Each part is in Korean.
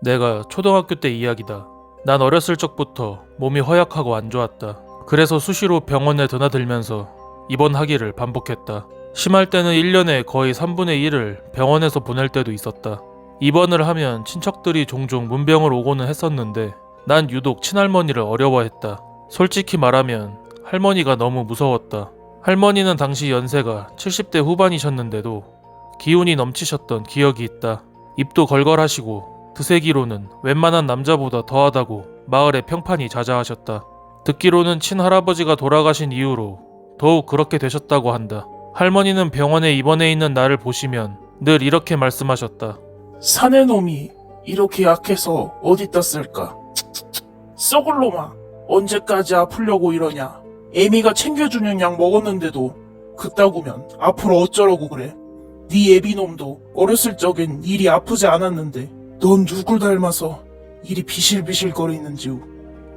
내가 초등학교 때 이야기다. 난 어렸을 적부터 몸이 허약하고 안 좋았다. 그래서 수시로 병원에 드나들면서 입원하기를 반복했다. 심할 때는 1년에 거의 3분의 1을 병원에서 보낼 때도 있었다. 입원을 하면 친척들이 종종 문병을 오고는 했었는데 난 유독 친할머니를 어려워했다. 솔직히 말하면 할머니가 너무 무서웠다. 할머니는 당시 연세가 70대 후반이셨는데도 기운이 넘치셨던 기억이 있다. 입도 걸걸하시고 드세기로는 웬만한 남자보다 더하다고 마을의 평판이 자자하셨다. 듣기로는 친할아버지가 돌아가신 이후로 더욱 그렇게 되셨다고 한다. 할머니는 병원에 입원해 있는 나를 보시면 늘 이렇게 말씀하셨다. 사내 놈이 이렇게 약해서 어디다 쓸까? 썩을 놈아, 언제까지 아프려고 이러냐? 애미가 챙겨주는 약 먹었는데도 그따구면 앞으로 어쩌려고 그래? 네 애비놈도 어렸을 적엔 일이 아프지 않았는데 넌 누굴 닮아서 일이 비실비실거리는지요?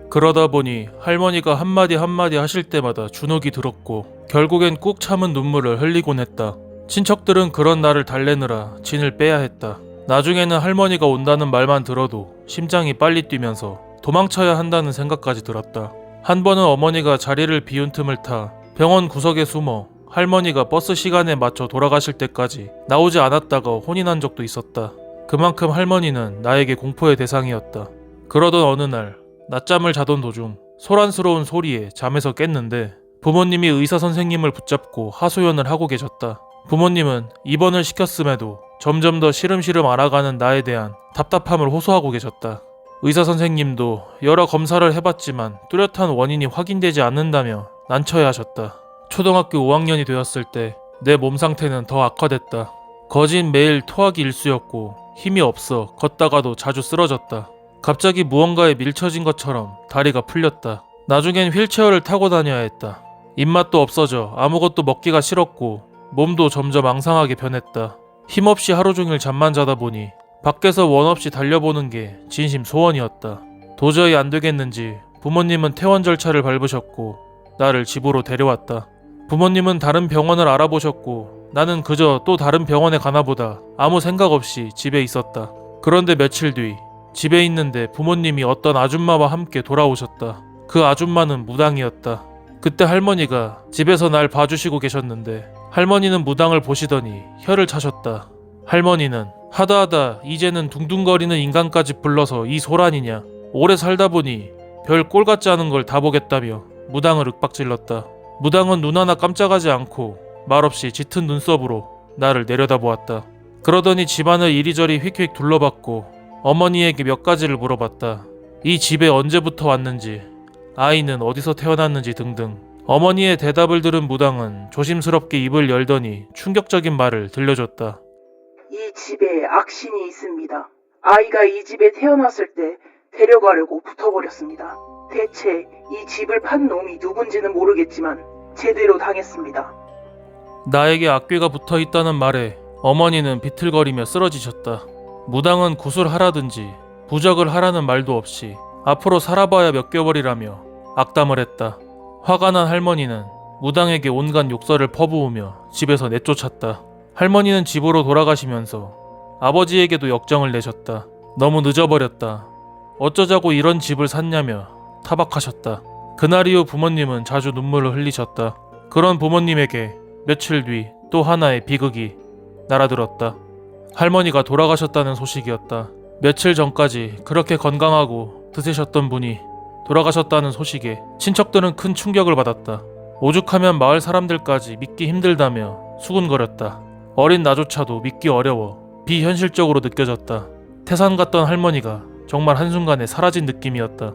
그러다 보니 할머니가 한마디 한마디 하실 때마다 주눅이 들었고 결국엔 꾹 참은 눈물을 흘리곤 했다. 친척들은 그런 나를 달래느라 진을 빼야 했다. 나중에는 할머니가 온다는 말만 들어도 심장이 빨리 뛰면서 도망쳐야 한다는 생각까지 들었다. 한 번은 어머니가 자리를 비운 틈을 타 병원 구석에 숨어 할머니가 버스 시간에 맞춰 돌아가실 때까지 나오지 않았다가 혼이 난 적도 있었다. 그만큼 할머니는 나에게 공포의 대상이었다. 그러던 어느 날 낮잠을 자던 도중 소란스러운 소리에 잠에서 깼는데 부모님이 의사 선생님을 붙잡고 하소연을 하고 계셨다. 부모님은 입원을 시켰음에도 점점 더 시름시름 알아가는 나에 대한 답답함을 호소하고 계셨다. 의사 선생님도 여러 검사를 해봤지만 뚜렷한 원인이 확인되지 않는다며 난처해하셨다. 초등학교 5학년이 되었을 때 내 몸 상태는 더 악화됐다. 거진 매일 토하기 일쑤였고 힘이 없어 걷다가도 자주 쓰러졌다. 갑자기 무언가에 밀쳐진 것처럼 다리가 풀렸다. 나중엔 휠체어를 타고 다녀야 했다. 입맛도 없어져 아무것도 먹기가 싫었고 몸도 점점 앙상하게 변했다. 힘없이 하루 종일 잠만 자다 보니 밖에서 원 없이 달려보는 게 진심 소원이었다. 도저히 안 되겠는지 부모님은 퇴원 절차를 밟으셨고 나를 집으로 데려왔다. 부모님은 다른 병원을 알아보셨고 나는 그저 또 다른 병원에 가나보다 아무 생각 없이 집에 있었다. 그런데 며칠 뒤 집에 있는데 부모님이 어떤 아줌마와 함께 돌아오셨다. 그 아줌마는 무당이었다. 그때 할머니가 집에서 날 봐주시고 계셨는데 할머니는 무당을 보시더니 혀를 차셨다. 할머니는 하다하다 이제는 둥둥거리는 인간까지 불러서 이 소란이냐. 오래 살다 보니 별 꼴 같지 않은 걸 다 보겠다며 무당을 윽박질렀다. 무당은 눈 하나 깜짝하지 않고 말없이 짙은 눈썹으로 나를 내려다보았다. 그러더니 집안을 이리저리 휙휙 둘러봤고 어머니에게 몇 가지를 물어봤다. 이 집에 언제부터 왔는지, 아이는 어디서 태어났는지 등등. 어머니의 대답을 들은 무당은 조심스럽게 입을 열더니 충격적인 말을 들려줬다. 이 집에 악신이 있습니다. 아이가 이 집에 태어났을 때 데려가려고 붙어버렸습니다. 대체 이 집을 판 놈이 누군지는 모르겠지만 제대로 당했습니다. 나에게 악귀가 붙어있다는 말에 어머니는 비틀거리며 쓰러지셨다. 무당은 구술하라든지 부적을 하라는 말도 없이 앞으로 살아봐야 몇 개월이라며 악담을 했다. 화가 난 할머니는 무당에게 온갖 욕설을 퍼부으며 집에서 내쫓았다. 할머니는 집으로 돌아가시면서 아버지에게도 역정을 내셨다. 너무 늦어버렸다. 어쩌자고 이런 집을 샀냐며 타박하셨다. 그날 이후 부모님은 자주 눈물을 흘리셨다. 그런 부모님에게 며칠 뒤 또 하나의 비극이 날아들었다. 할머니가 돌아가셨다는 소식이었다. 며칠 전까지 그렇게 건강하고 드세셨던 분이 돌아가셨다는 소식에 친척들은 큰 충격을 받았다. 오죽하면 마을 사람들까지 믿기 힘들다며 수군거렸다. 어린 나조차도 믿기 어려워 비현실적으로 느껴졌다. 태산 같던 할머니가 정말 한순간에 사라진 느낌이었다.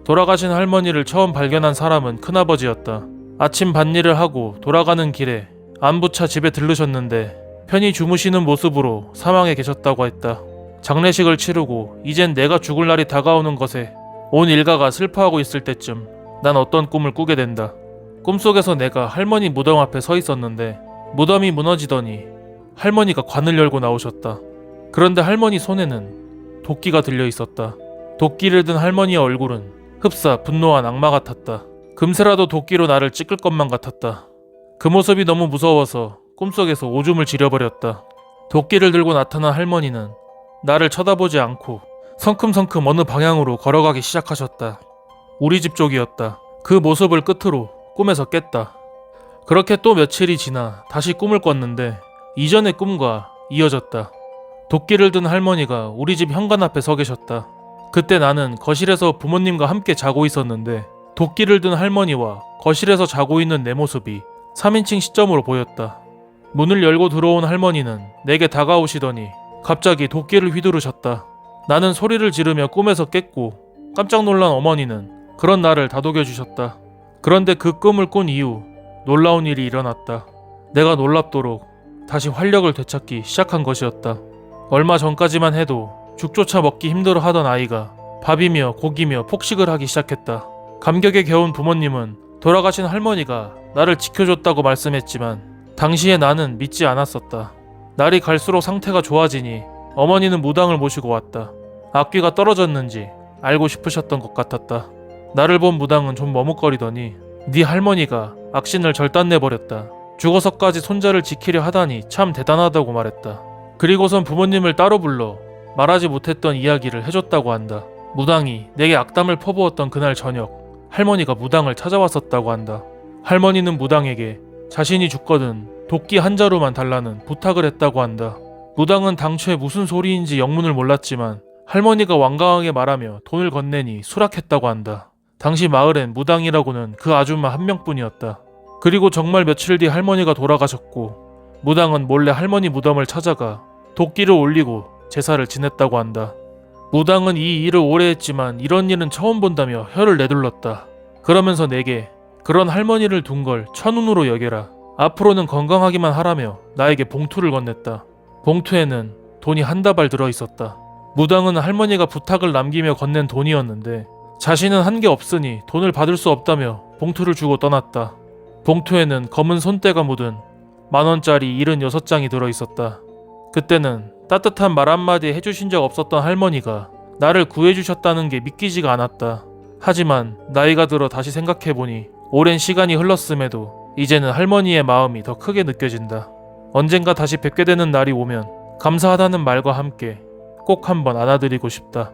돌아가신 할머니를 처음 발견한 사람은 큰아버지였다. 아침 밭일을 하고 돌아가는 길에 안부차 집에 들르셨는데 편히 주무시는 모습으로 사망해 계셨다고 했다. 장례식을 치르고 이젠 내가 죽을 날이 다가오는 것에 온 일가가 슬퍼하고 있을 때쯤 난 어떤 꿈을 꾸게 된다. 꿈속에서 내가 할머니 무덤 앞에 서 있었는데 무덤이 무너지더니 할머니가 관을 열고 나오셨다. 그런데 할머니 손에는 도끼가 들려 있었다. 도끼를 든 할머니의 얼굴은 흡사 분노한 악마 같았다. 금세라도 도끼로 나를 찌를 것만 같았다. 그 모습이 너무 무서워서 꿈속에서 오줌을 지려버렸다. 도끼를 들고 나타난 할머니는 나를 쳐다보지 않고 성큼성큼 어느 방향으로 걸어가기 시작하셨다. 우리 집 쪽이었다. 그 모습을 끝으로 꿈에서 깼다. 그렇게 또 며칠이 지나 다시 꿈을 꿨는데 이전의 꿈과 이어졌다. 도끼를 든 할머니가 우리 집 현관 앞에 서 계셨다. 그때 나는 거실에서 부모님과 함께 자고 있었는데 도끼를 든 할머니와 거실에서 자고 있는 내 모습이 3인칭 시점으로 보였다. 문을 열고 들어온 할머니는 내게 다가오시더니 갑자기 도끼를 휘두르셨다. 나는 소리를 지르며 꿈에서 깼고 깜짝 놀란 어머니는 그런 나를 다독여 주셨다. 그런데 그 꿈을 꾼 이후 놀라운 일이 일어났다. 내가 놀랍도록 다시 활력을 되찾기 시작한 것이었다. 얼마 전까지만 해도 죽조차 먹기 힘들어 하던 아이가 밥이며 고기며 폭식을 하기 시작했다. 감격에 겨운 부모님은 돌아가신 할머니가 나를 지켜줬다고 말씀했지만 당시에 나는 믿지 않았었다. 날이 갈수록 상태가 좋아지니 어머니는 무당을 모시고 왔다. 악귀가 떨어졌는지 알고 싶으셨던 것 같았다. 나를 본 무당은 좀 머뭇거리더니 네 할머니가 악신을 절단내버렸다. 죽어서까지 손자를 지키려 하다니 참 대단하다고 말했다. 그리고선 부모님을 따로 불러 말하지 못했던 이야기를 해줬다고 한다. 무당이 내게 악담을 퍼부었던 그날 저녁 할머니가 무당을 찾아왔었다고 한다. 할머니는 무당에게 자신이 죽거든 도끼 한 자루만 달라는 부탁을 했다고 한다. 무당은 당초에 무슨 소리인지 영문을 몰랐지만 할머니가 완강하게 말하며 돈을 건네니 수락했다고 한다. 당시 마을엔 무당이라고는 그 아줌마 한 명뿐이었다. 그리고 정말 며칠 뒤 할머니가 돌아가셨고 무당은 몰래 할머니 무덤을 찾아가 도끼를 올리고 제사를 지냈다고 한다. 무당은 이 일을 오래 했지만 이런 일은 처음 본다며 혀를 내둘렀다. 그러면서 내게 그런 할머니를 둔 걸 천운으로 여겨라. 앞으로는 건강하기만 하라며 나에게 봉투를 건넸다. 봉투에는 돈이 한 다발 들어있었다. 무당은 할머니가 부탁을 남기며 건넨 돈이었는데 자신은 한 게 없으니 돈을 받을 수 없다며 봉투를 주고 떠났다. 봉투에는 검은 손때가 묻은 10,000원짜리 76장이 들어있었다. 그때는 따뜻한 말 한마디 해주신 적 없었던 할머니가 나를 구해주셨다는 게 믿기지가 않았다. 하지만 나이가 들어 다시 생각해보니 오랜 시간이 흘렀음에도 이제는 할머니의 마음이 더 크게 느껴진다. 언젠가 다시 뵙게 되는 날이 오면 감사하다는 말과 함께 꼭 한번 안아드리고 싶다.